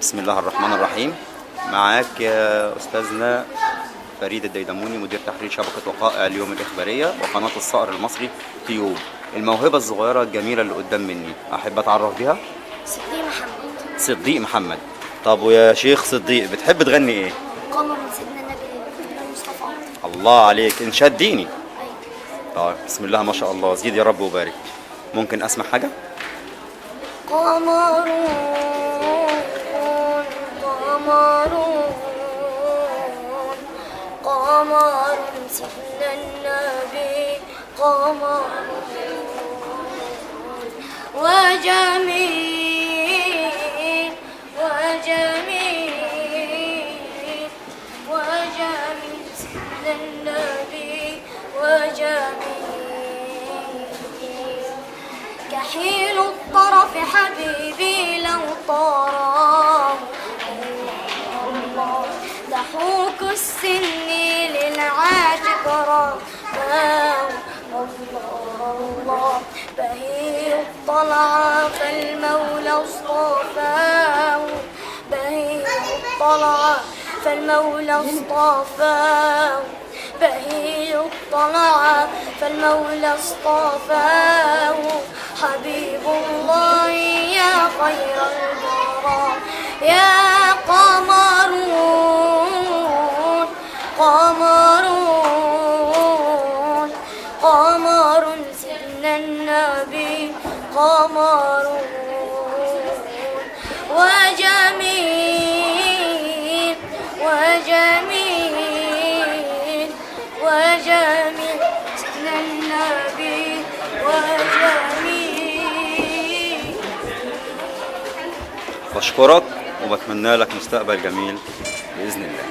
بسم الله الرحمن الرحيم. معاك يا أستاذنا فريد الديدموني، مدير تحرير شبكة وقائع اليوم الإخبارية وقناة الصقر المصري تيوب. الموهبة الصغيرة الجميلة اللي قدام مني أحب أتعرف بيها. صديق محمد. صديق محمد. طب ويا شيخ صديق بتحب تغني إيه؟ قمر من سيدنا النبي المصطفى. الله عليك، إنشاد ديني. أيوة. طيب بسم الله ما شاء الله، زيد يا رب وبارك. ممكن أسمع حاجة؟ قمر قمر سيدنا النبي قمر وجميل سيدنا النبي وجميل كحيل الطرف حبيبي لو طارا ضحوك السن للعاشق راه الله بهي الطلعة فالمولى اصطفاه بهي الطلعة فالمولى اصطفاه بهي الطلعة فالمولى اصطفاه حبيب الله يا خير البراء يا قمر سيدنا النبي قمر وجميل سيدنا النبي وجميل. بشكرك وبتمنى لك مستقبل جميل بإذن الله.